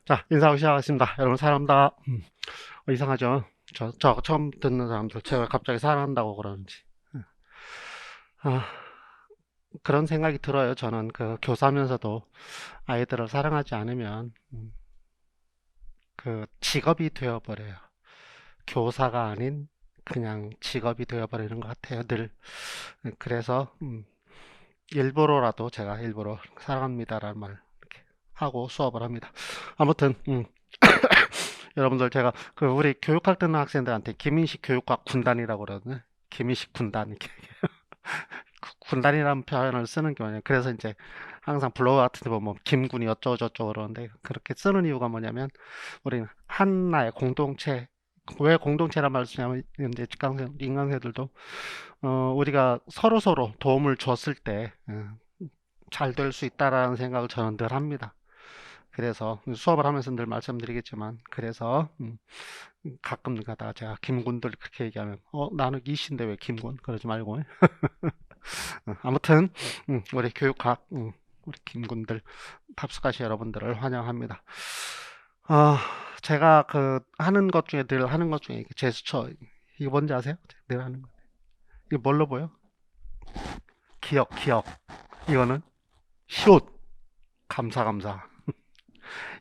자, 인사하기 시작하겠습니다. 여러분, 사랑합니다. 이상하죠? 저 처음 듣는 사람들, 제가 갑자기 사랑한다고 그러는지. 아, 그런 생각이 들어요. 저는 그 교사면서도 아이들을 사랑하지 않으면, 그 직업이 되어버려요. 교사가 아닌 그냥 직업이 되어버리는 것 같아요. 늘. 그래서, 일부러라도 제가 일부러 사랑합니다라는 말 이렇게 하고 수업을 합니다. 아무튼, 여러분들 제가 그 우리 교육학 듣는 학생들한테 김인식 교육학 군단이라고 그러거든요. 김인식 군단 이렇게 군단이라는 표현을 쓰는 게 뭐냐면 그래서 이제 항상 블로그 같은 데 보면 뭐 김군이 어쩌고저쩌고 그러는데 그렇게 쓰는 이유가 뭐냐면 우리는 하나의 공동체 왜 공동체란 말을 쓰냐면 이제 직강생 인강생들도 우리가 서로 도움을 줬을 때 잘 될 수 있다라는 생각을 저는 늘 합니다. 그래서 수업을 하면서 늘 말씀드리겠지만 그래서 가끔 가다가 제가 김군들 그렇게 얘기하면 나는 이신데 왜 김군 그러지 말고 아무튼 우리 교육학 우리 김군들 탑스카시 여러분들을 환영합니다. 아 제가 그 하는 것 중에 늘 하는 것 중에 제스처 이거 뭔지 아세요? 늘 하는 거 이거 뭘로 보여? 기억 이거는 슛 감사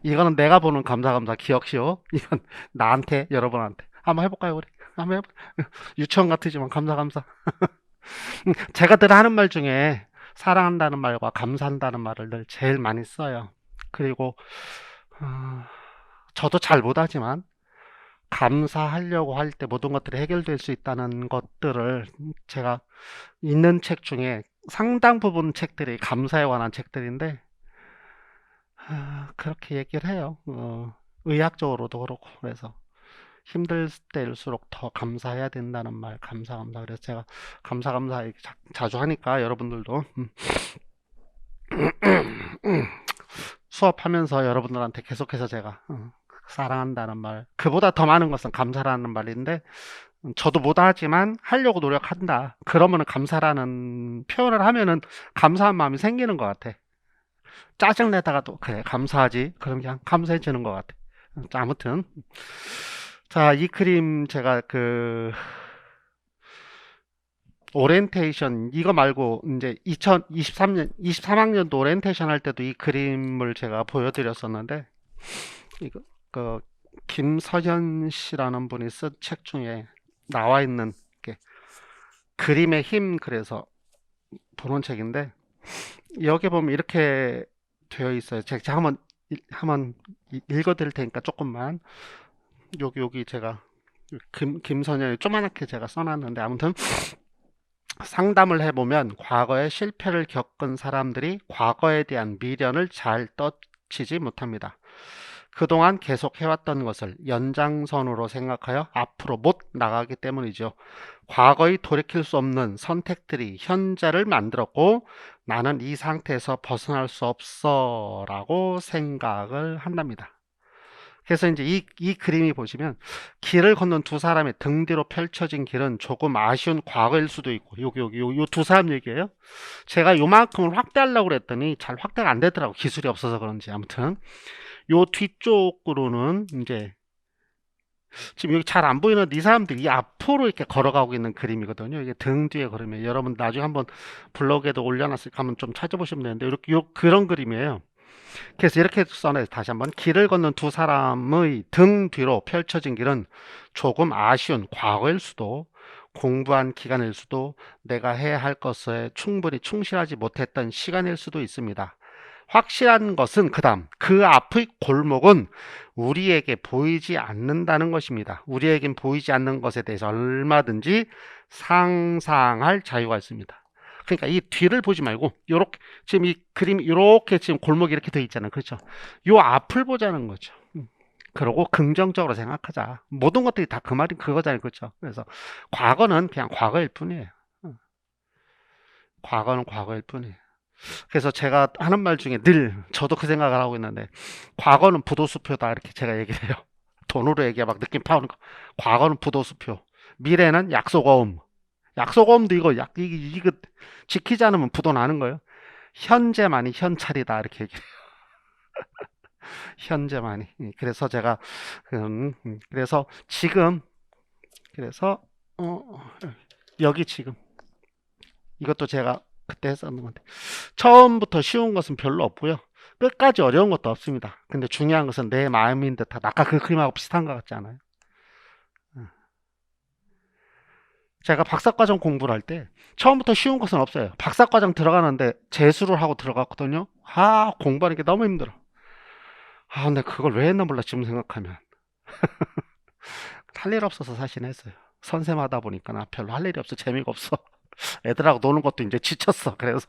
이거는 내가 보는 감사 기억시오 이건 나한테 여러분한테 한번 해볼까요 우리 한번 해볼 유치원 같으지만 감사 제가 늘 하는 말 중에 사랑한다는 말과 감사한다는 말을 늘 제일 많이 써요. 그리고 어, 저도 잘 못하지만 감사하려고 할 때 모든 것들이 해결될 수 있다는 것들을 제가 읽는 책 중에 상당 부분 책들이 감사에 관한 책들인데 그렇게 얘기를 해요. 의학적으로도 그렇고 그래서 힘들 때일수록 더 감사해야 된다는 말 감사 그래서 제가 감사 이렇게 자주 하니까 여러분들도 수업하면서 여러분들한테 계속해서 제가 사랑한다는 말 그보다 더 많은 것은 감사라는 말인데 저도 못하지만 하려고 노력한다 그러면은 감사라는 표현을 하면은 감사한 마음이 생기는 것 같아 짜증내다가도 그래 감사하지 그럼 그냥 감사해지는 것 같아 자, 아무튼 자 이 그림 제가 그 오리엔테이션 이거 말고 이제 2023년 23학년도 오리엔테이션 할 때도 이 그림을 제가 보여드렸었는데 이거 그 김서현 씨라는 분이 쓴 책 중에 나와 있는 게 그림의 힘 그래서 보는 책인데 여기 보면 이렇게 되어 있어요. 제가 한번 읽어드릴 테니까 조금만 여기 제가 김선현이 조그맣게 제가 써놨는데 아무튼 상담을 해보면 과거에 실패를 겪은 사람들이 과거에 대한 미련을 잘 떠치지 못합니다. 그동안 계속 해왔던 것을 연장선으로 생각하여 앞으로 못 나가기 때문이죠. 과거의 돌이킬 수 없는 선택들이 현재를 만들었고 나는 이 상태에서 벗어날 수 없어 라고 생각을 한답니다. 그래서 이제 이 그림이 보시면 길을 걷는 두 사람의 등 뒤로 펼쳐진 길은 조금 아쉬운 과거일 수도 있고 요 두 사람 얘기예요. 제가 요만큼을 확대하려고 그랬더니 잘 확대가 안 되더라고 기술이 없어서 그런지 아무튼 요 뒤쪽으로는 이제 지금 여기 잘 안 보이는 이 사람들이 앞으로 이렇게 걸어가고 있는 그림이거든요. 이게 등 뒤에 그림이에요. 여러분 나중에 한번 블로그에도 올려놨으니까 한번 좀 찾아보시면 되는데 이렇게 그런 그림이에요. 그래서 이렇게 써내 다시 한번 길을 걷는 두 사람의 등 뒤로 펼쳐진 길은 조금 아쉬운 과거일 수도 공부한 기간일 수도 내가 해야 할 것에 충분히 충실하지 못했던 시간일 수도 있습니다. 확실한 것은 그다음 그 앞의 골목은 우리에게 보이지 않는다는 것입니다. 우리에겐 보이지 않는 것에 대해서 얼마든지 상상할 자유가 있습니다. 그러니까 이 뒤를 보지 말고 요렇게 지금 이 그림이 이렇게 지금 골목이 이렇게 돼 있잖아요. 그렇죠? 요 앞을 보자는 거죠. 그러고 긍정적으로 생각하자. 모든 것들이 다 그 말이 그거잖아요. 그렇죠? 그래서 과거는 그냥 과거일 뿐이에요. 과거는 과거일 뿐이에요. 그래서 제가 하는 말 중에 늘 저도 그 생각을 하고 있는데 과거는 부도수표다 이렇게 제가 얘기를 해요. 돈으로 얘기해 막 느낌 파오는 거. 과거는 부도수표. 미래는 약속어음. 약속어음도 이거 지키지 않으면 부도 나는 거예요. 현재만이 현찰이다 이렇게 얘기해요. 현재만이. 그래서 제가 그래서 지금 그래서 여기 지금 이것도 제가 그때 했었는 건데 처음부터 쉬운 것은 별로 없고요. 끝까지 어려운 것도 없습니다. 근데 중요한 것은 내 마음인 듯하다. 아까 그 그림하고 비슷한 것 같지 않아요? 제가 박사과정 공부를 할 때 처음부터 쉬운 것은 없어요. 박사과정 들어가는데 재수를 하고 들어갔거든요. 공부하는 게 너무 힘들어. 근데 그걸 왜 했나 몰라 지금 생각하면. 할 일 없어서 사실 했어요. 선생님 하다 보니까 나 별로 할 일이 없어. 재미가 없어. 애들하고 노는 것도 이제 지쳤어. 그래서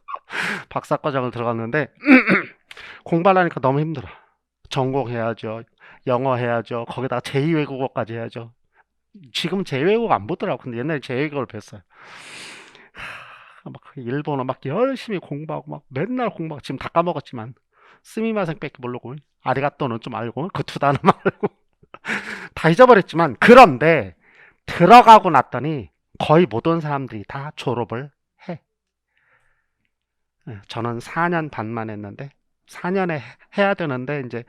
박사과정을 들어갔는데 공부하려니까 너무 힘들어. 전공해야죠. 영어 해야죠. 거기다가 제2외국어까지 해야죠. 지금 제2외국어 안 보더라고. 근데 옛날에 제2외국어를 배웠어요. 막 일본어 막 열심히 공부하고 막 맨날 공부하고 지금 다 까먹었지만 스미마생 밖에 모르고 아리가또는 좀 알고 그 두 단어만 알고 다 잊어버렸지만 그런데 들어가고 났더니 거의 모든 사람들이 다 졸업을 해. 저는 4년 반만 했는데 4년에 해야 되는데 이제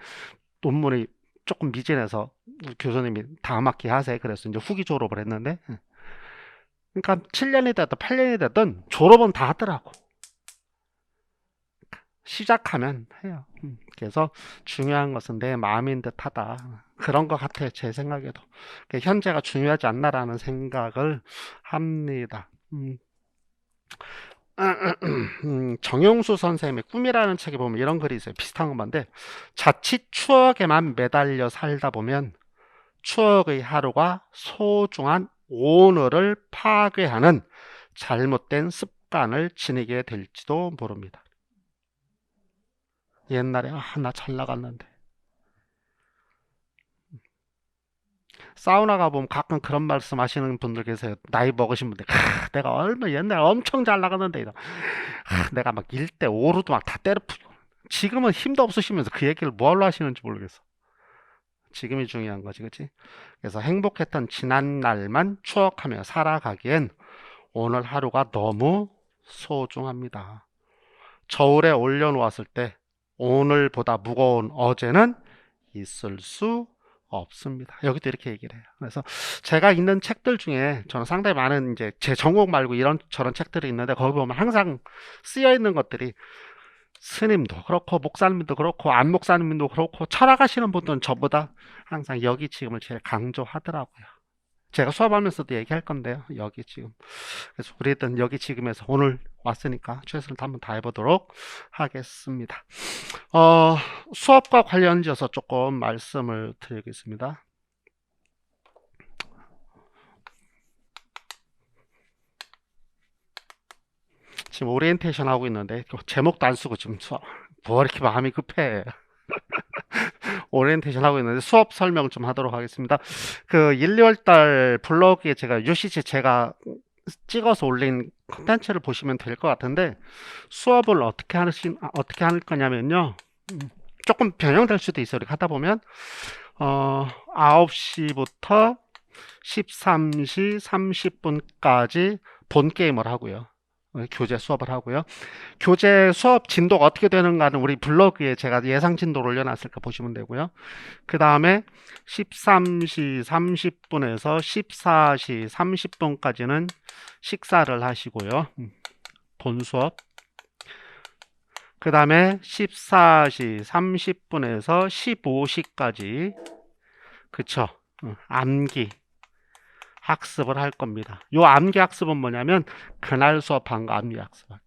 논문이 조금 미진해서 교수님이 다음 학기 하세요. 그래서 이제 후기 졸업을 했는데 그러니까 7년이 됐든 8년이 됐든 졸업은 다 하더라고. 시작하면 해요. 그래서 중요한 것은 내 마음인 듯 하다. 그런 것 같아요. 제 생각에도. 현재가 중요하지 않나라는 생각을 합니다. 정용수 선생님의 꿈이라는 책에 보면 이런 글이 있어요. 비슷한 건데 자칫 추억에만 매달려 살다 보면 추억의 하루가 소중한 오늘을 파괴하는 잘못된 습관을 지니게 될지도 모릅니다. 옛날에 나 잘 나갔는데 사우나 가보면 가끔 그런 말씀 하시는 분들 계세요. 나이 먹으신 분들 내가 얼마 옛날에 엄청 잘 나갔는데 내가 막 1대 5로도 막 다 때려부고 지금은 힘도 없으시면서 그 얘기를 뭐하러 하시는지 모르겠어. 지금이 중요한 거지, 그치? 그래서 행복했던 지난 날만 추억하며 살아가기엔 오늘 하루가 너무 소중합니다. 저울에 올려놓았을 때 오늘보다 무거운 어제는 있을 수 없습니다. 여기도 이렇게 얘기를 해요. 그래서 제가 읽는 책들 중에 저는 상당히 많은 이제 제 전공 말고 이런 저런 책들이 있는데 거기 보면 항상 쓰여 있는 것들이 스님도 그렇고 목사님도 그렇고 안 목사님도 그렇고 철학하시는 분들은 저보다 항상 여기 지금을 제일 강조하더라고요. 제가 수업하면서도 얘기할 건데요. 여기 지금. 그래서 우리든 여기 지금에서 오늘 왔으니까 최선을 한번 다해보도록 하겠습니다. 수업과 관련지어서 조금 말씀을 드리겠습니다. 지금 오리엔테이션 하고 있는데 제목도 안 쓰고 지금 뭐 이렇게 마음이 급해. 오리엔테이션 하고 있는데 수업 설명 좀 하도록 하겠습니다. 그 1, 2월 달 블로그에 제가 UCC 제가 찍어서 올린 컨텐츠를 보시면 될 것 같은데 수업을 어떻게 할 거냐면요. 조금 변형될 수도 있어요. 이렇게 하다 보면 9시부터 13시 30분까지 본 게임을 하고요. 교재 수업을 하고요. 교재 수업 진도가 어떻게 되는가는 우리 블로그에 제가 예상 진도를 올려놨을까 보시면 되고요. 그 다음에 13시 30분에서 14시 30분까지는 식사를 하시고요. 본 수업. 그 다음에 14시 30분에서 15시까지 그쵸? 암기 학습을 할 겁니다. 요 암기 학습은 뭐냐면 그날 수업한 거 암기 학습할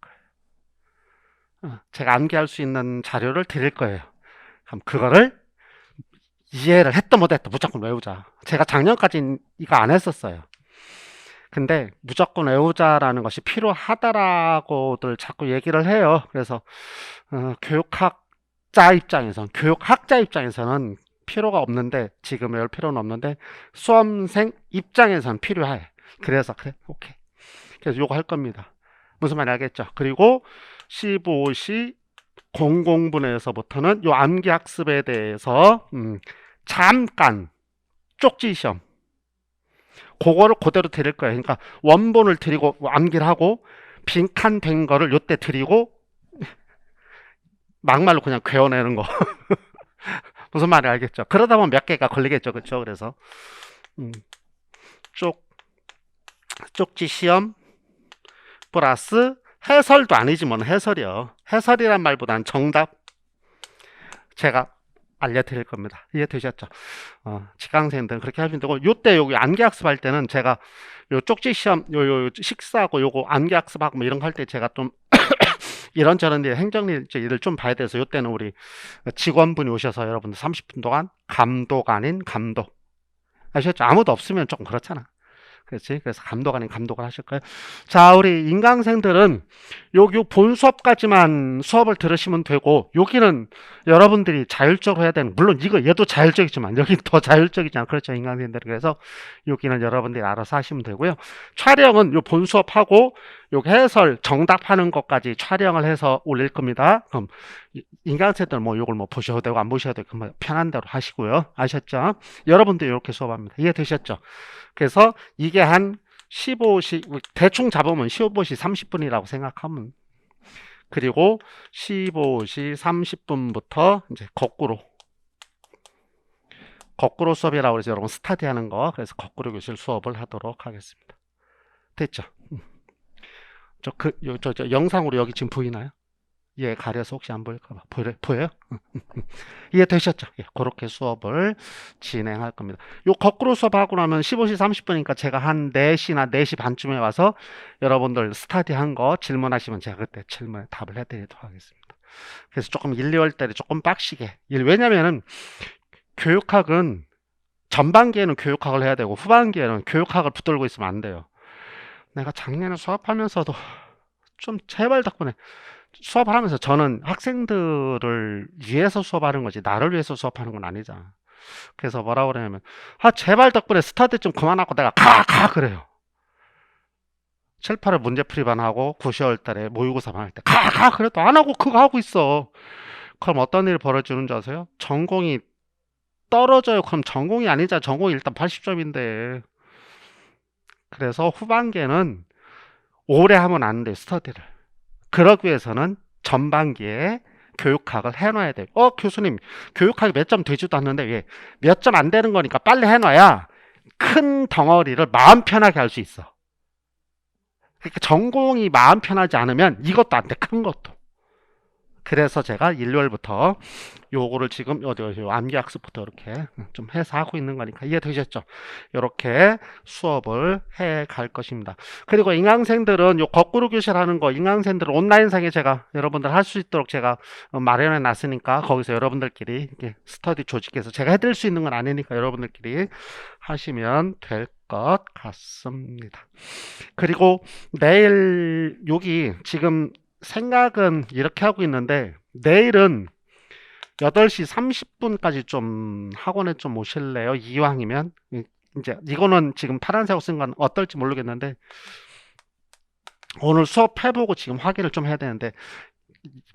거예요. 제가 암기할 수 있는 자료를 드릴 거예요. 그럼 그거를 이해를 했든 못했든 무조건 외우자. 제가 작년까지 이거 안 했었어요. 근데 무조건 외우자라는 것이 필요하다라고들 자꾸 얘기를 해요. 그래서 교육학자 입장에서는 필요가 없는데 지금 외울 필요는 없는데 수험생 입장에서는 필요해. 그래서 그래 오케이. 그래서 요거 할 겁니다. 무슨 말인지 알겠죠? 그리고 15시 00분에서부터는 요 암기 학습에 대해서 잠깐 쪽지 시험 그거를 그대로 드릴 거예요. 그러니까 원본을 드리고 암기를 하고 빈칸 된 거를 요때 드리고 막말로 그냥 괴어내는 거 무슨 말인지 알겠죠? 그러다 보면 몇 개가 걸리겠죠. 그렇죠? 그래서 음, 쪽 쪽지 시험 플러스 해설도 아니지 뭐 해설이요. 해설이란 말보다는 정답 제가 알려드릴 겁니다. 이해되셨죠? 지강생들은 그렇게 하시면 되고, 요때 여기 암기학습 할 때는 제가 요 쪽지 시험, 요 식사하고 요거 암기학습하고 뭐 이런 거 할 때 제가 좀 이런저런 일, 행정일 일을 좀 봐야 돼서 요때는 우리 직원분이 오셔서 여러분들 30분 동안 감독 아닌 감독. 아셨죠? 아무도 없으면 조금 그렇잖아. 그렇지? 그래서 감독 아닌 감독을 하실 거예요. 자, 우리 인강생들은 여기 본 수업까지만 수업을 들으시면 되고, 여기는 여러분들이 자율적으로 해야 되는, 물론 이거 얘도 자율적이지만 여기 더 자율적이잖아. 그렇죠? 인강생들. 그래서 여기는 여러분들이 알아서 하시면 되고요. 촬영은 요 본 수업하고 요 해설 정답하는 것까지 촬영을 해서 올릴 겁니다. 그럼 인강생들은 뭐 요걸 뭐 보셔도 되고 안 보셔도 되고 편한 대로 하시고요. 아셨죠? 여러분들 이렇게 수업합니다. 이해되셨죠? 그래서 이게 한 15시 대충 잡으면 15시 30분이라고 생각하면, 그리고 15시 30분부터 이제 거꾸로 수업이라고 해서 여러분 스타디 하는 거, 그래서 거꾸로 교실 수업을 하도록 하겠습니다. 됐죠? 저 영상으로 여기 지금 보이나요? 예, 가려서 혹시 안 보일까봐. 보여요? 이해되셨죠? 예, 그렇게 수업을 진행할 겁니다. 요 거꾸로 수업하고 나면 15시 30분이니까 제가 한 4시나 4시 반쯤에 와서 여러분들 스타디 한 거 질문하시면 제가 그때 질문에 답을 해드리도록 하겠습니다. 그래서 조금 1, 2월 달에 조금 빡시게. 왜냐면은 교육학은 전반기에는 교육학을 해야 되고 후반기에는 교육학을 붙들고 있으면 안 돼요. 내가 작년에 수업하면서도 좀 제발 덕분에 수업을 하면서 저는 학생들을 위해서 수업하는 거지 나를 위해서 수업하는 건 아니잖아. 그래서 뭐라 그러냐면 제발 덕분에 스타트 좀 그만하고 내가 가 그래요. 7, 8월 문제풀이반 하고 9, 10월 달에 모의고사반 할 때 가 그래도 안 하고 그거 하고 있어. 그럼 어떤 일이 벌어지는 줄 아세요? 전공이 떨어져요. 그럼 전공이 아니잖아. 전공이 일단 80점인데. 그래서 후반기에는 오래 하면 안 돼, 스터디를. 그러기 위해서는 전반기에 교육학을 해놔야 돼요. 교수님, 교육학이 몇 점 되지도 않는데 왜 몇 점 안 되는 거니까 빨리 해놔야 큰 덩어리를 마음 편하게 할 수 있어. 그러니까 전공이 마음 편하지 않으면 이것도 안 돼, 큰 것도. 그래서 제가 일요일부터 요거를 지금 암기학습부터 이렇게 좀 해서 하고 있는 거니까 이해되셨죠? 이렇게 수업을 해 갈 것입니다. 그리고 인강생들은 요 거꾸로 교실 하는 거 인강생들은 온라인상에 제가 여러분들 할 수 있도록 제가 마련해 놨으니까 거기서 여러분들끼리 이렇게 스터디 조직해서 제가 해드릴 수 있는 건 아니니까 여러분들끼리 하시면 될 것 같습니다. 그리고 내일 여기 지금 생각은 이렇게 하고 있는데 내일은 8시 30분까지 좀 학원에 좀 오실래요? 이왕이면 이제 이거는 지금 파란색으로 쓴 건 어떨지 모르겠는데 오늘 수업 해보고 지금 확인을 좀 해야 되는데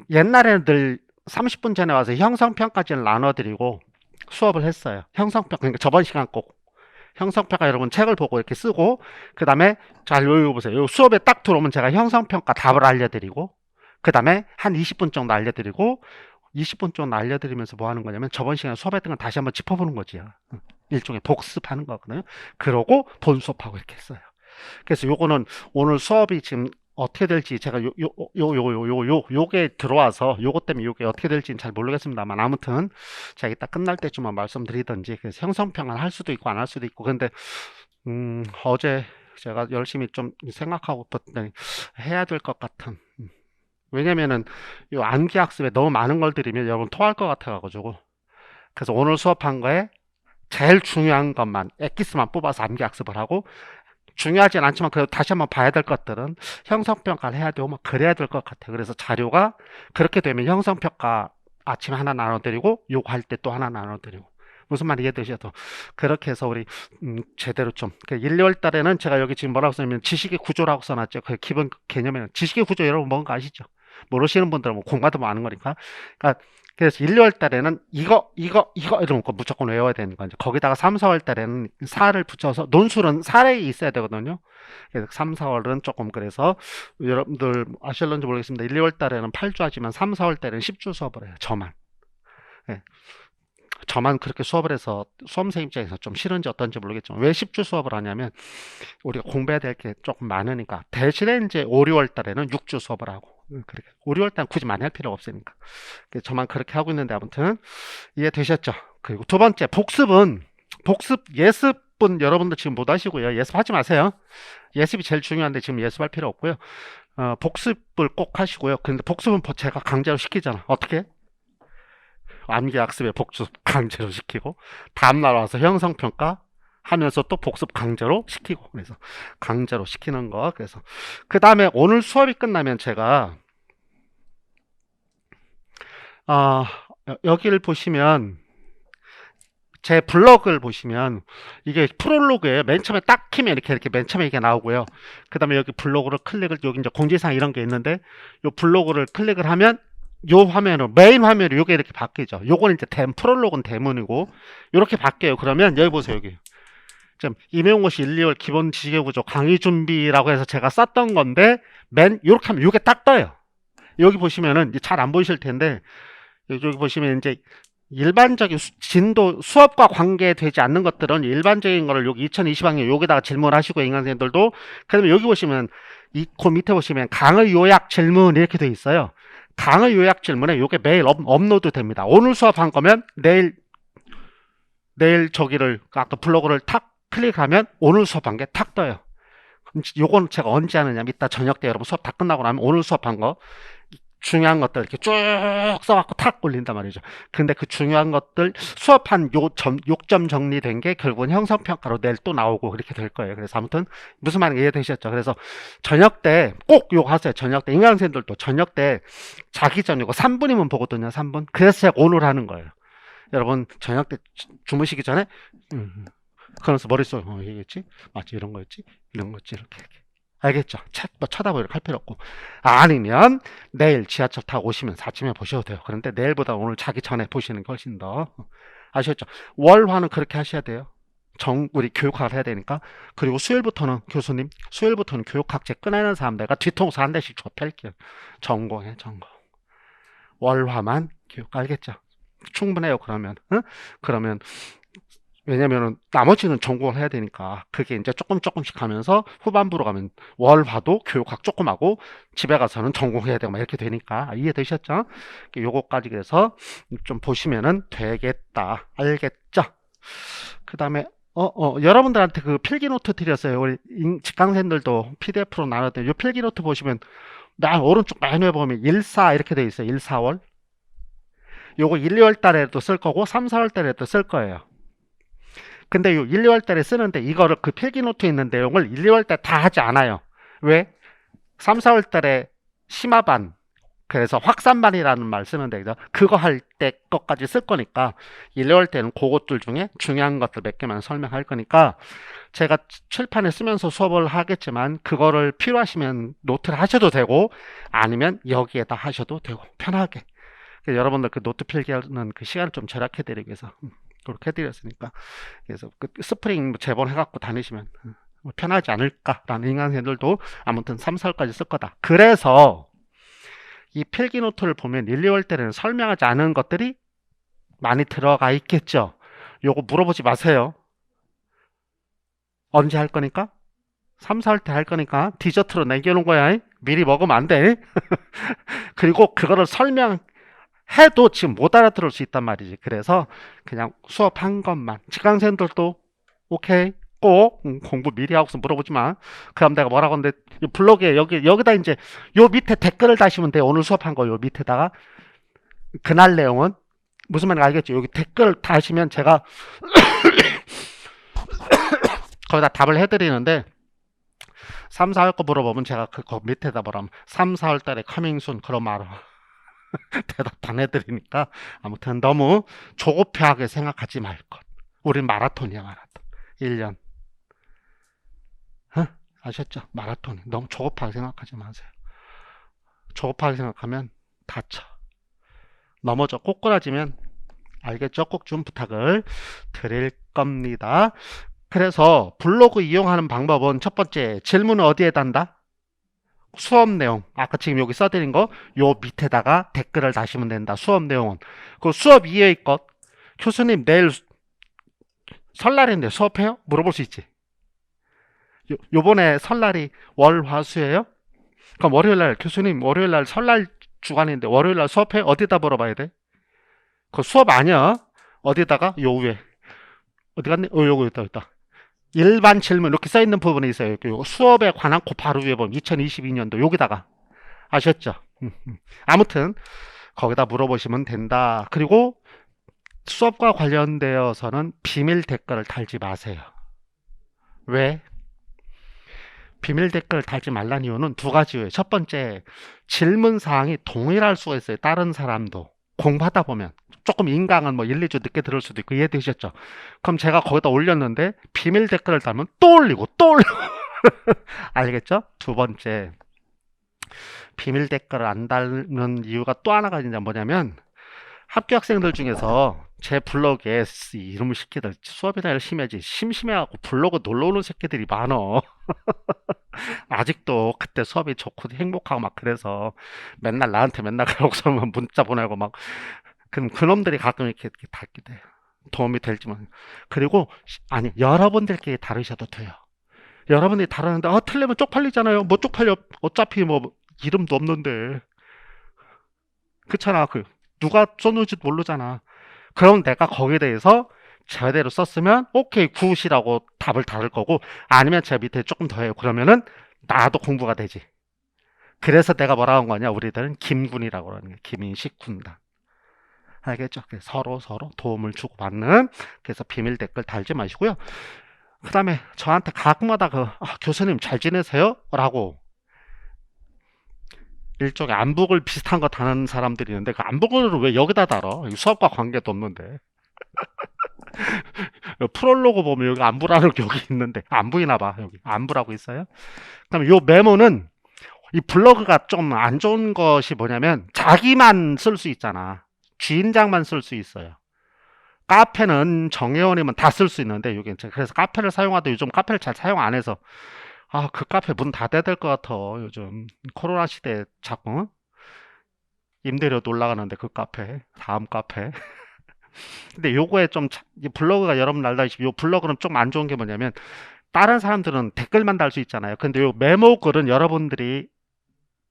옛날에는 늘 30분 전에 와서 형성평가지를 나눠드리고 수업을 했어요. 형성평가, 그러니까 저번 시간 꼭 형성평가 여러분 책을 보고 이렇게 쓰고 그 다음에 잘 요거 보세요. 요 수업에 딱 들어오면 제가 형성평가 답을 알려드리고 그 다음에 한 20분 정도 알려드리고 20분 정도 알려드리면서 뭐 하는 거냐면 저번 시간에 수업했던 건 다시 한번 짚어보는 거지요. 일종의 복습하는 거거든요. 그러고 본 수업하고 이렇게 했어요. 그래서 요거는 오늘 수업이 지금 어떻게 될지 제가 요게 들어와서 요것 때문에 요게 어떻게 될지는 잘 모르겠습니다만 아무튼 제가 이따 끝날 때쯤만 말씀드리든지 그래서 형성평가를 할 수도 있고 안 할 수도 있고 근데 어제 제가 열심히 좀 생각하고 봤더니 해야 될 것 같은 왜냐면은 이 암기학습에 너무 많은 걸 드리면 여러분 토할 것 같아가지고 그래서 오늘 수업한 거에 제일 중요한 것만 엑기스만 뽑아서 암기학습을 하고 중요하진 않지만 그래도 다시 한번 봐야 될 것들은 형성평가를 해야 되고 막 그래야 될 것 같아요. 그래서 자료가 그렇게 되면 형성평가 아침에 하나 나눠드리고 요거 할 때 또 하나 나눠드리고 무슨 말이 이해되셔도 그렇게 해서 우리 제대로 좀 1, 2월 달에는 제가 여기 지금 뭐라고 써냐면 지식의 구조라고 써놨죠. 그 기본 개념에는 지식의 구조 여러분 뭔가 아시죠? 모르시는 분들은 뭐 공부도 많은 거니까. 그러니까 그래서 1, 2월 달에는 이거 이런 거 무조건 외워야 되는 거죠. 거기다가 3, 4월 달에는 사를 붙여서 논술은 사례에 있어야 되거든요. 그래서 3, 4월은 조금 그래서 여러분들 아실런지 모르겠습니다. 1, 2월 달에는 8주 하지만 3, 4월 달에는 10주 수업을 해요. 저만. 네. 저만 그렇게 수업을 해서 수험생 입장에서 좀 싫은지 어떤지 모르겠지만 왜 10주 수업을 하냐면 우리가 공부해야 될 게 조금 많으니까. 대신에 이제 5, 6월 달에는 6주 수업을 하고 그렇게 5, 6월 달은 굳이 많이 할 필요가 없으니까. 저만 그렇게 하고 있는데 아무튼 이해되셨죠? 그리고 두 번째 복습 예습은 여러분들 지금 못 하시고요. 예습하지 마세요. 예습이 제일 중요한데 지금 예습할 필요 없고요. 복습을 꼭 하시고요. 근데 복습은 제가 강제로 시키잖아. 어떻게? 암기 학습에 복습 강제로 시키고 다음날 와서 형성평가 하면서 또 복습 강제로 시키고, 그래서 강제로 시키는 거. 그래서 그 다음에 오늘 수업이 끝나면 제가 여기를 보시면 제 블로그를 보시면 이게 프롤로그에 맨 처음에 딱 키면 이렇게 맨 처음에 이게 나오고요. 그 다음에 여기 블로그를 클릭을, 여기 이제 공지사항 이런 게 있는데 요 블로그를 클릭을 하면 요 화면으로, 메인 화면으로 요게 이렇게 바뀌죠. 요건 이제 프롤로그는 대문이고 이렇게 바뀌어요. 그러면 여기 보세요. 여기 좀 임용고시 1, 2월 기본 지식구조 강의 준비라고 해서 제가 썼던 건데 요렇게 하면 요게 딱 떠요. 여기 보시면은 잘 안 보이실 텐데 여기 보시면 이제 일반적인 진도 수업과 관계되지 않는 것들은 일반적인 거를 여기 2020학년 여기다가 질문하시고 인강생들도. 그다음에 여기 보시면 그 밑에 보시면 강의 요약 질문 이렇게 돼 있어요. 강의 요약 질문에 요게 매일 업로드 됩니다. 오늘 수업한 거면 내일 저기를 아까 블로그를 탁 클릭하면 오늘 수업한 게 탁 떠요. 요건 제가 언제 하느냐면 이따 저녁 때 여러분 수업 다 끝나고 나면 오늘 수업한 거 중요한 것들 이렇게 쭉 써갖고 탁 올린단 말이죠. 근데 그 중요한 것들 수업한 요점 정리된 게 결국은 형성평가로 내일 또 나오고 그렇게 될 거예요. 그래서 아무튼 무슨 말인지 이해되셨죠? 그래서 저녁 때 꼭 요거 하세요. 저녁 때 인강생들도 저녁 때 자기 전이고 3분이면 보거든요. 3분. 그래서 제가 오늘 하는 거예요. 여러분 저녁 때 주무시기 전에 그러면서 머릿속에 이겠지? 맞지? 이런 거였지? 이런 거였지? 이렇게. 알겠죠? 쳐다보고 이렇게 할 필요 없고. 아니면 내일 지하철 타고 오시면 아침에 보셔도 돼요. 그런데 내일보다 오늘 자기 전에 보시는 게 훨씬 더. 아시겠죠? 월화는 그렇게 하셔야 돼요. 우리 교육학을 해야 되니까. 그리고 수요일부터는 교수님, 수요일부터는 교육학제 꺼내는 사람 내가 뒤통수 한 대씩 줘 팰게요. 전공. 월화만 교육. 알겠죠? 충분해요. 그러면. 그러면 왜냐면은 나머지는 전공을 해야 되니까 그게 이제 조금씩 하면서 후반부로 가면 월화도 교육학 조금 하고 집에 가서는 전공해야 되고 막 이렇게 되니까. 이해되셨죠? 요거까지 그래서 좀 보시면은 되겠다. 알겠죠? 그 다음에 여러분들한테 그 필기노트 드렸어요. 우리 직강생들도 PDF로 나눴는데 요 필기노트 보시면 오른쪽 메뉴에 보면 1사 이렇게 돼 있어요. 1, 4월. 요거 1, 2월 달에도 쓸 거고 3, 4월 달에도 쓸 거예요. 근데 요 1, 2월 달에 쓰는데 이거를 그 필기노트에 있는 내용을 1, 2월 달 다 하지 않아요. 왜? 3, 4월 달에 심화반, 그래서 확산반이라는 말 쓰는데 그거 할 때 것까지 쓸 거니까 1, 2월 때는 그것들 중에 중요한 것들 몇 개만 설명할 거니까 제가 칠판에 쓰면서 수업을 하겠지만 그거를 필요하시면 노트를 하셔도 되고 아니면 여기에다 하셔도 되고 편하게. 여러분들 그 노트 필기하는 그 시간을 좀 절약해 드리기 위해서 그렇게 해드렸으니까. 그래서 그 스프링 재본해갖고 다니시면 편하지 않을까라는 인간생들도 아무튼 3, 4월까지 쓸 거다. 그래서 이 필기노트를 보면 1, 2월 때는 설명하지 않은 것들이 많이 들어가 있겠죠. 요거 물어보지 마세요. 언제 할 거니까? 3, 4월 때 할 거니까 디저트로 남겨놓은 거야. 미리 먹으면 안 돼. 그리고 그거를 해도 지금 못 알아들을 수 있단 말이지. 그래서 그냥 수업한 것만. 직강생들도 오케이 꼭 공부 미리 하고서 물어보지 마. 그럼 내가 뭐라고 하는데 블로그에 여기다 이제 요 밑에 댓글을 다시면 돼. 오늘 수업한 거 요 밑에다가 그날 내용은 무슨 말인지 알겠죠? 여기 댓글 다시면 제가 거기다 답을 해드리는데 3, 4월 거 물어보면 제가 그거 밑에다 뭐라면 3, 4월 달에 커밍순 그런 말을 대답 안 해드리니까 아무튼 너무 조급하게 생각하지 말 것. 우린 마라톤이야, 마라톤. 1년. 아셨죠? 마라톤. 너무 조급하게 생각하지 마세요. 조급하게 생각하면 다쳐. 넘어져 꼬꾸라지면 알겠죠? 꼭 좀 부탁을 드릴 겁니다. 그래서 블로그 이용하는 방법은 첫 번째, 질문을 어디에 단다? 수업 내용, 아까 지금 여기 써드린 거 요 밑에다가 댓글을 다시면 된다. 수업 내용은 그 수업 이외의 것, 교수님 내일 설날인데 수업해요? 물어볼 수 있지. 요번에 설날이 월화수예요? 그럼 월요일날 교수님 월요일날 설날 주간인데 월요일날 수업해? 어디다 물어봐야 돼? 그 수업 아니야. 어디다가? 요 위에. 어디 갔니? 요거 있다. 일반 질문 이렇게 써있는 부분이 있어요. 요 수업에 관한 그 바로 위에 보면 2022년도 여기다가 아셨죠? 아무튼 거기다 물어보시면 된다. 그리고 수업과 관련되어서는 비밀 댓글을 달지 마세요. 왜? 비밀 댓글을 달지 말란 이유는 두 가지예요. 첫 번째, 질문 사항이 동일할 수가 있어요. 다른 사람도 공부하다 보면 조금 인강은 뭐 1, 2주 늦게 들을 수도 있고 이해되셨죠? 그럼 제가 거기다 올렸는데 비밀 댓글을 달면 또 올리고 또 올리고 알겠죠? 두 번째, 비밀 댓글을 안 달는 이유가 또 하나가 이제 뭐냐면 학교 학생들 중에서 제 블로그에 이름을 시키들 수업이나 열심히 하지 심심해갖고 블로그 놀러오는 새끼들이 많어. 아직도 그때 수업이 좋고 행복하고 막 그래서 맨날 나한테 맨날 그러고서만 문자 보내고 막 그럼 그놈들이 가끔 이렇게 달기도 해요. 도움이 될지만. 그리고 아니 여러분들끼리 다르셔도 돼요. 여러분들이 다르는데 틀리면 쪽팔리잖아요. 뭐 쪽팔려. 어차피 뭐 이름도 없는데. 그렇잖아. 누가 썼는지도 모르잖아. 그럼 내가 거기에 대해서 제대로 썼으면 오케이 굿이라고 답을 다를 거고 아니면 제 밑에 조금 더 해요. 그러면은 나도 공부가 되지. 그래서 내가 뭐라고 한 거냐. 우리들은 김군이라고 하는 거예요. 김인식 군단. 알겠죠? 서로 도움을 주고받는. 그래서 비밀 댓글 달지 마시고요. 그 다음에 저한테 가끔마다 교수님 잘 지내세요? 라고 일종의 안북을 비슷한 거 다는 사람들이 있는데 그 안북을 왜 여기다 달어? 수업과 관계도 없는데. 프롤로그 보면 여기 안부라는 게 여기 있는데 안 보이나 봐. 여기 안부라고 있어요. 그다음에 요 메모는 이 블로그가 좀 안 좋은 것이 뭐냐면 자기만 쓸 수 있잖아. 주인장만 쓸 수 있어요. 카페는 정회원이면 다 쓸 수 있는데 여기 그래서 카페를 사용하다 요즘 카페를 잘 사용 안 해서 그 카페 문 닫아야 될 것 같아. 요즘 코로나 시대에 자꾸 임대료 올라가는데 그 카페 다음 카페 근데 요거에 좀 블로그가 여러분 알다시피 요 블로그는 좀 안 좋은 게 뭐냐면 다른 사람들은 댓글만 달 수 있잖아요. 근데 요 메모 글은 여러분들이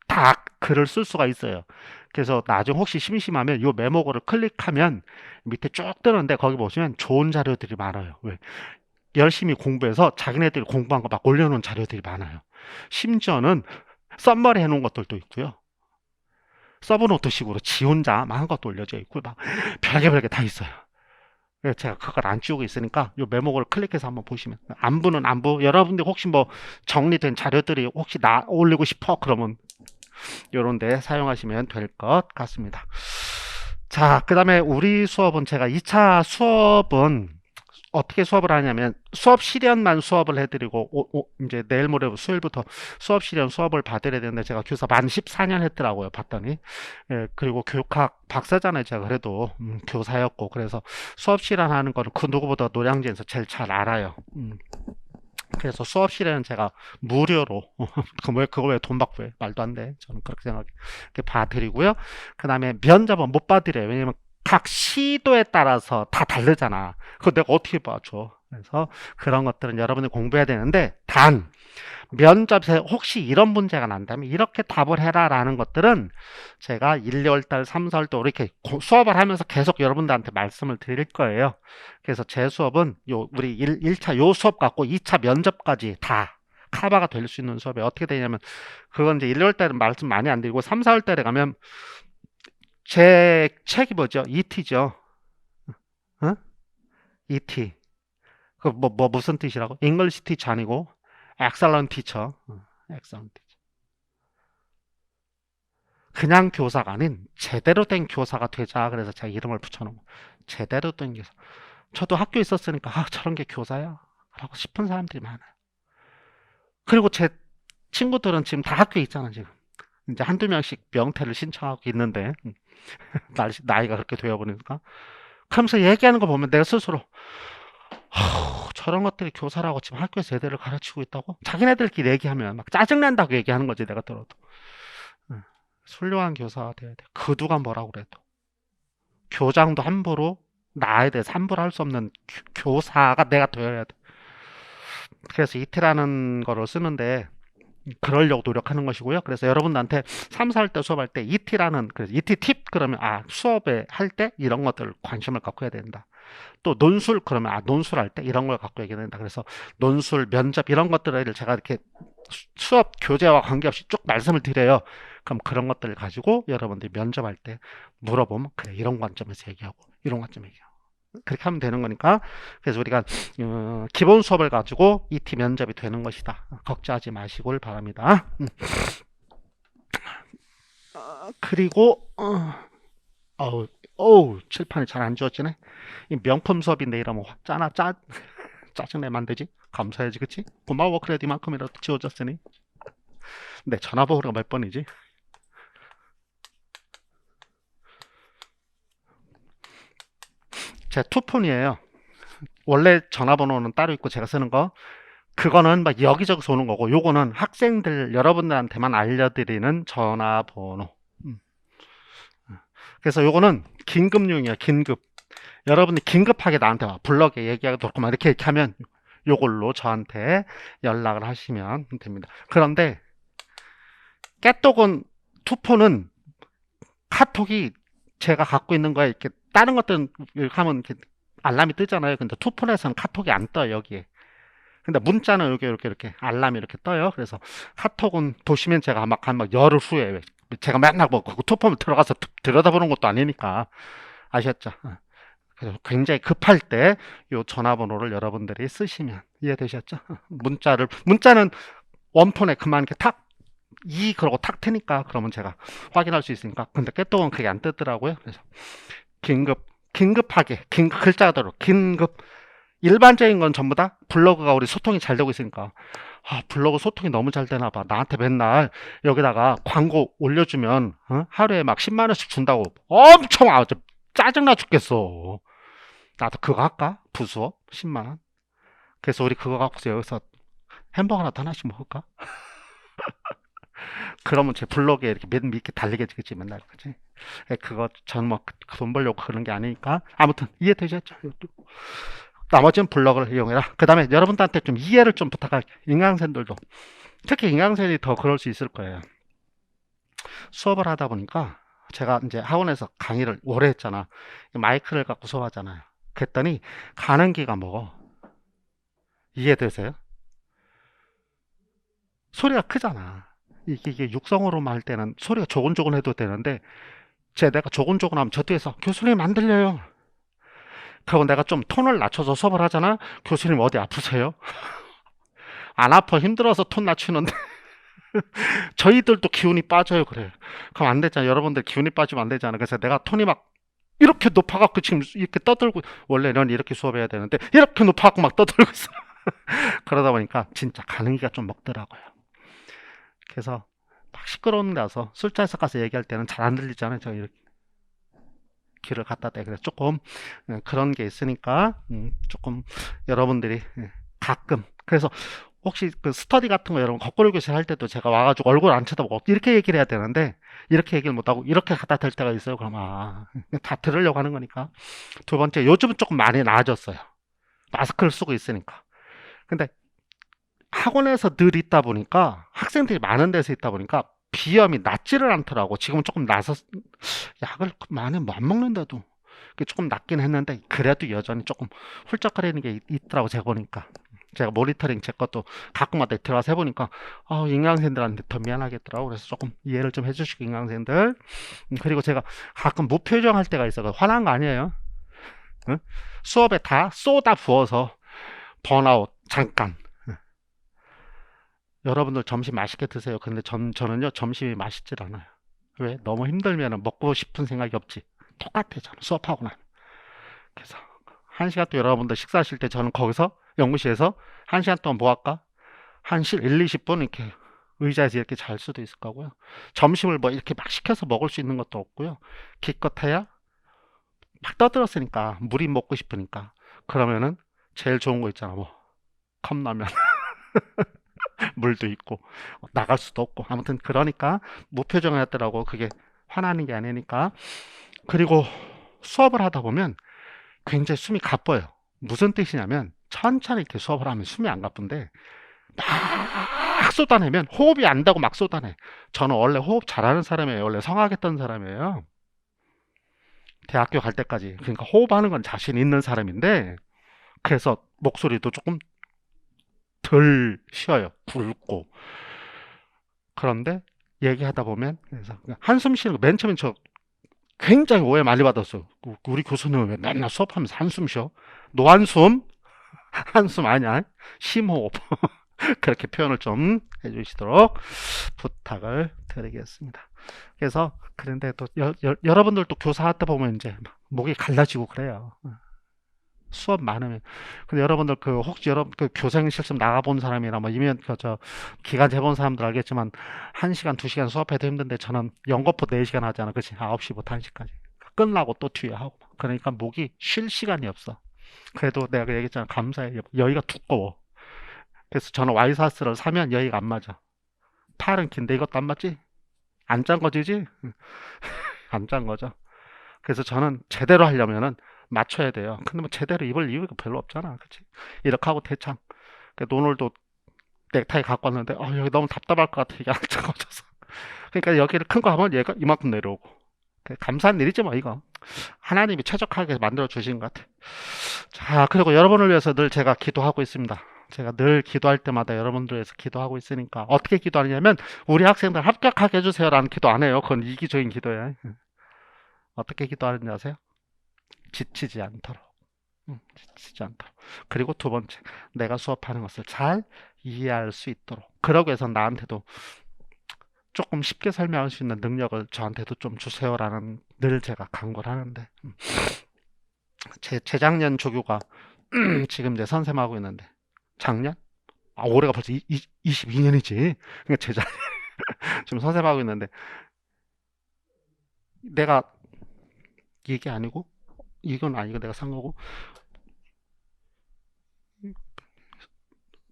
다 글을 쓸 수가 있어요. 그래서 나중에 혹시 심심하면 요 메모 글을 클릭하면 밑에 쭉 뜨는데 거기 보시면 좋은 자료들이 많아요. 왜? 열심히 공부해서 자기네들이 공부한 거 막 올려놓은 자료들이 많아요. 심지어는 썸머리 해놓은 것들도 있고요. 서브노트식으로 지 혼자 막 한 것도 올려져 있고 막 별게 다 있어요. 그래서 제가 그걸 안 지우고 있으니까 요 메모를 클릭해서 한번 보시면 안부는 안부 여러분들 혹시 뭐 정리된 자료들이 혹시 나 올리고 싶어 그러면 요런 데 사용하시면 될 것 같습니다. 자, 그 다음에 우리 수업은 제가 2차 수업은 어떻게 수업을 하냐면 수업 실연만 수업을 해드리고 이제 내일 모레 수요일부터 수업 실연 수업을 받으려야 되는데 제가 교사 만 14년 했더라고요. 봤더니 그리고 교육학 박사잖아요. 제가 그래도 교사였고 그래서 수업 실연하는 거는 그 누구보다 노량진에서 제일 잘 알아요. 그래서 수업 실연은 제가 무료로 그걸 왜 돈 받고 해? 말도 안 돼. 저는 그렇게 생각해. 봐드리고요. 그 다음에 면접은 못 봐드려요. 왜냐면 각 시도에 따라서 다 다르잖아. 그거 내가 어떻게 봐줘? 그래서 그런 것들은 여러분이 공부해야 되는데 단 면접에 혹시 이런 문제가 난다면 이렇게 답을 해라 라는 것들은 제가 1, 2월달, 3, 4월달 이렇게 수업을 하면서 계속 여러분들한테 말씀을 드릴 거예요. 그래서 제 수업은 우리 1차 요 수업 갖고 2차 면접까지 다 커버가 될 수 있는 수업이 어떻게 되냐면 그건 이제 1, 2월달은 말씀 많이 안 드리고 3, 4월달에 가면 제 책이 뭐죠? ET죠. 어? ET. 무슨 뜻이라고? English teacher 아니고 excellent teacher. excellent teacher. 그냥 교사가 아닌 제대로 된 교사가 되자. 그래서 제가 이름을 붙여놓은 거. 제대로 된 교사. 저도 학교에 있었으니까 저런 게 교사야? 라고 싶은 사람들이 많아요. 그리고 제 친구들은 지금 다 학교에 있잖아 지금. 이제 한두 명씩 명퇴를 신청하고 있는데 나이가 그렇게 되어버리니까 그러면서 얘기하는 거 보면 내가 스스로 저런 것들이 교사라고 지금 학교에서 제대로 가르치고 있다고? 자기네들끼리 얘기하면 막 짜증난다고 얘기하는 거지 내가 들어도. 훌륭한 교사가 돼야 돼. 그 누가 뭐라고 그래도. 교장도 함부로 나에 대해서 함부로 할 수 없는 교사가 내가 되어야 돼. 그래서 ET라는 거를 쓰는데 그러려고 노력하는 것이고요. 그래서 여러분들한테 3, 4월 때 수업할 때 ET라는, 그래서 ET 팁 그러면 수업에 할 때 이런 것들 관심을 갖고 해야 된다. 또 논술 그러면 논술할 때 이런 걸 갖고 얘기해야 된다. 그래서 논술, 면접 이런 것들을 제가 이렇게 수업 교재와 관계없이 쭉 말씀을 드려요. 그럼 그런 것들을 가지고 여러분들이 면접할 때 물어보면 그래 이런 관점에서 얘기하고 이런 관점에서 얘기하고 그렇게 하면 되는 거니까. 그래서 우리가 기본 수업을 가지고 ET 면접이 되는 것이다. 걱정하지 마시길 바랍니다. 그리고 칠판이 잘 안 지워지네. 이 명품 수업인데 이러면 짜증내면 안 되지? 감사해야지, 그치? 고마워, 그래도 이만큼이라도 지워졌으니. 네, 전화번호가 몇 번이지? 제 투폰이에요. 원래 전화번호는 따로 있고 제가 쓰는 거 그거는 막 여기저기서 오는 거고, 요거는 학생들 여러분들한테만 알려드리는 전화번호. 그래서 요거는 긴급용이에요. 긴급. 여러분이 긴급하게 나한테 와 블럭에 얘기하고 그렇고 막 이렇게 하면 요걸로 저한테 연락을 하시면 됩니다. 그런데 깨똑은 투폰은 카톡이 제가 갖고 있는 거에 이렇게 다른 것들은 이렇게 하면 이렇게 알람이 뜨잖아요. 근데 투폰에서는 카톡이 안 떠요, 여기에. 근데 문자는 이렇게 알람이 이렇게 떠요. 그래서 카톡은 보시면 제가 막 열흘 후에 제가 맨날 뭐 투폰을 들어가서 들여다보는 것도 아니니까 아셨죠? 그래서 굉장히 급할 때 이 전화번호를 여러분들이 쓰시면 이해되셨죠? 문자는 원폰에 그만 이렇게 그러고 탁 트니까 그러면 제가 확인할 수 있으니까. 근데 깨톡은 그게 안 뜨더라고요. 그래서 긴급하게 글자대로 긴급. 일반적인 건 전부 다 블로그가 우리 소통이 잘 되고 있으니까 블로그 소통이 너무 잘 되나 봐. 나한테 맨날 여기다가 광고 올려주면 하루에 막 10만 원씩 준다고 엄청 아주 짜증나 죽겠어. 나도 그거 할까? 부수업 10만 원. 그래서 우리 그거 갖고서 여기서 햄버거 하나씩 먹을까? 그러면 제 블로그에 이렇게 밑에 달리겠지 맨날, 그치? 그거 전 뭐 돈 벌려고 그런 게 아니니까. 아무튼 이해되셨죠? 나머지는 블로그를 이용해라. 그 다음에 여러분들한테 좀 이해를 좀 부탁할게요. 인강생들도 특히 인강생이 더 그럴 수 있을 거예요. 수업을 하다 보니까 제가 이제 학원에서 강의를 오래 했잖아. 마이크를 갖고 수업하잖아요. 그랬더니 가는 기가 먹어. 이해되세요? 소리가 크잖아. 이게 육성으로만 할 때는 소리가 조곤조곤 해도 되는데 내가 조곤조곤 하면 저 뒤에서 교수님 안 들려요. 그리고 내가 좀 톤을 낮춰서 수업을 하잖아. 교수님 어디 아프세요? 안 아파, 힘들어서 톤 낮추는데 저희들도 기운이 빠져요. 그래. 그럼 안 되잖아. 여러분들 기운이 빠지면 안 되잖아. 그래서 내가 톤이 막 이렇게 높아갖고 지금 이렇게 떠들고, 원래는 이렇게 수업해야 되는데 이렇게 높아갖고 막 떠들고 있어. 그러다 보니까 진짜 가능이가 좀 먹더라고요. 그래서 막 시끄러운 데서 술자리에서 가서 얘기할 때는 잘 안 들리잖아요. 저 이렇게 귀를 갖다 대. 그래서 조금 그런 게 있으니까 조금 여러분들이 가끔, 그래서 혹시 그 스터디 같은 거 여러분 거꾸로 교실 할 때도 제가 와가지고 얼굴 안 쳐다보고 이렇게 얘기를 해야 되는데 이렇게 얘기를 못하고 이렇게 갖다 댈 때가 있어요. 그럼 다 들으려고 하는 거니까. 두 번째, 요즘은 조금 많이 나아졌어요. 마스크를 쓰고 있으니까. 근데 학원에서 늘 있다 보니까, 학생들이 많은 데서 있다 보니까 비염이 낫지를 않더라고. 지금은 조금 나서 약을 많이 안 먹는데도 그게 조금 낫긴 했는데 그래도 여전히 조금 훌쩍거리는 게 있더라고. 제가 보니까, 제가 모니터링 제 것도 가끔마다 들어가서 해보니까 인강생들한테 더 미안하겠더라고. 그래서 조금 이해를 좀 해주시고, 인강생들. 그리고 제가 가끔 무표정 할 때가 있어요. 화난 거 아니에요. 응? 수업에 다 쏟아 부어서 번아웃 잠깐. 여러분들 점심 맛있게 드세요. 근데 저는요, 점심이 맛있질 않아요. 왜? 너무 힘들면 먹고 싶은 생각이 없지. 똑같아, 저는 수업하고 나면. 그래서 1시간 또 여러분들 식사하실 때 저는 거기서 연구실에서 1시간 동안 뭐 할까? 한 1, 20분 이렇게 의자에서 이렇게 잘 수도 있을 거고요. 점심을 뭐 이렇게 막 시켜서 먹을 수 있는 것도 없고요. 기껏해야 막 떠들었으니까 물이 먹고 싶으니까 그러면은 제일 좋은 거 있잖아. 뭐 컵라면. 물도 있고 나갈 수도 없고. 아무튼 그러니까 무표정이었더라고. 그게 화나는 게 아니니까. 그리고 수업을 하다 보면 굉장히 숨이 가빠요. 무슨 뜻이냐면 천천히 이렇게 수업을 하면 숨이 안 가쁜데 막 쏟아내면 호흡이 안 되고 막 쏟아내. 저는 원래 호흡 잘하는 사람이에요. 원래 성악했던 사람이에요. 대학교 갈 때까지. 그러니까 호흡하는 건 자신 있는 사람인데 그래서 목소리도 조금 덜 쉬어요. 굵고. 그런데 얘기하다 보면 그래서 한숨 쉬는 거 맨 처음엔 저 굉장히 오해 많이 받았어요. 우리 교수님은 왜 맨날 수업하면서 한숨 쉬어? 노한숨? 한숨 아니야? 심호흡. 그렇게 표현을 좀 해주시도록 부탁을 드리겠습니다. 그래서 그런데 또 여러분들도 교사하다 보면 이제 목이 갈라지고 그래요. 수업 많으면. 근데 여러분들 그 혹시 여러분 그 교생 실습 나가본 사람이나 뭐 이면 그저 기간 재본 사람들 알겠지만 1시간 2시간 수업해도 힘든데 저는 연거푸 4시간 하잖아. 그치? 9시부터 1시까지. 끝나고 또 뒤에 하고. 그러니까 목이 쉴 시간이 없어. 그래도 내가 얘기했잖아. 감사해. 여기가 두꺼워. 그래서 저는 와이사스를 사면 여기가 안 맞아. 팔은 긴데 이것도 안 맞지? 안 짠 거지지? 안 짠 거죠. 그래서 저는 제대로 하려면은 맞춰야 돼요. 근데 뭐 제대로 입을 이유가 별로 없잖아. 그치? 이렇게 하고 대창. 오늘도 넥타이 갖고 왔는데, 여기 너무 답답할 것 같아. 이게 안 잡아져서. 그러니까 여기를 큰 거 하면 얘가 이만큼 내려오고. 감사한 일이지 뭐, 이거. 하나님이 최적하게 만들어 주신 것 같아. 자, 그리고 여러분을 위해서 늘 제가 기도하고 있습니다. 제가 늘 기도할 때마다 여러분들 위해서 기도하고 있으니까 어떻게 기도하냐면 우리 학생들 합격하게 해주세요라는 기도 안 해요. 그건 이기적인 기도예요. 어떻게 기도하는지 아세요? 지치지 않도록. 지치지 않도록. 그리고 두 번째, 내가 수업하는 것을 잘 이해할 수 있도록. 그러기 위해서 나한테도 조금 쉽게 설명할 수 있는 능력을 저한테도 좀 주세요라는 늘 제가 강구를 하는데 제 재작년 조교가 지금 이제 선생하고 있는데 작년? 올해가 벌써 22년이지. 그러니까 제작 지금 선생하고 있는데 내가 이게 아니고 이건 아니고 내가 산 거고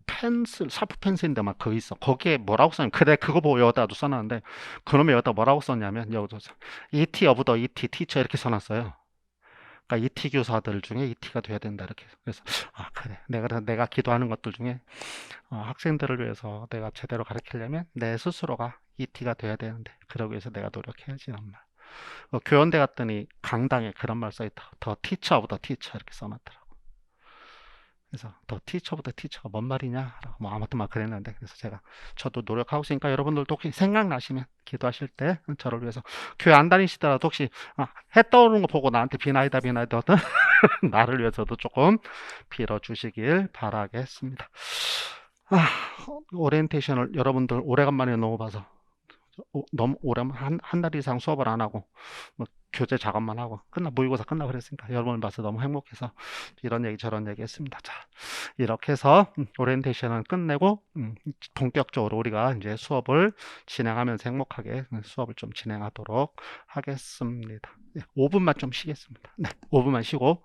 펜슬 샤프 펜슬인데 막 거기 있어. 거기에 뭐라고 써냐면 그래 그거 보고 여기다도 써놨는데 그놈의 여기다 뭐라고 썼냐면 여기도 ET 오브 더 ET 티처 이렇게 써놨어요. 그러니까 ET 교사들 중에 ET가 돼야 된다 이렇게. 그래서 그래 내가 기도하는 것들 중에 학생들을 위해서 내가 제대로 가르치려면 내 스스로가 ET가 돼야 되는데 그러기 위해서 내가 노력해야지 이런 말. 교연대 갔더니 강당에 그런 말 써있다. 더 티처 오브 더 티처 이렇게 써놨더라고. 그래서 더 티처보다 티처가 뭔 말이냐라고 뭐 아무튼 막 그랬는데 그래서 저도 노력하고 있으니까 여러분들도 혹시 생각나시면 기도하실 때 저를 위해서 교회 안 다니시더라도 혹시 해 떠오르는 거 보고 나한테 비나이다 하든 나를 위해서도 조금 빌어주시길 바라겠습니다. 오리엔테이션을 여러분들 오래간만에 너무 봐서 너무 오래만 한 달 이상 수업을 안 하고 뭐 교재 작업만 하고 모의고사 끝나 그랬으니까 여러분을 봐서 너무 행복해서 이런 얘기 저런 얘기 했습니다. 자, 이렇게 해서 오리엔테이션은 끝내고 본격적으로 우리가 이제 수업을 진행하면서 행복하게 수업을 좀 진행하도록 하겠습니다. 5분만 좀 쉬겠습니다. 네, 5분만 쉬고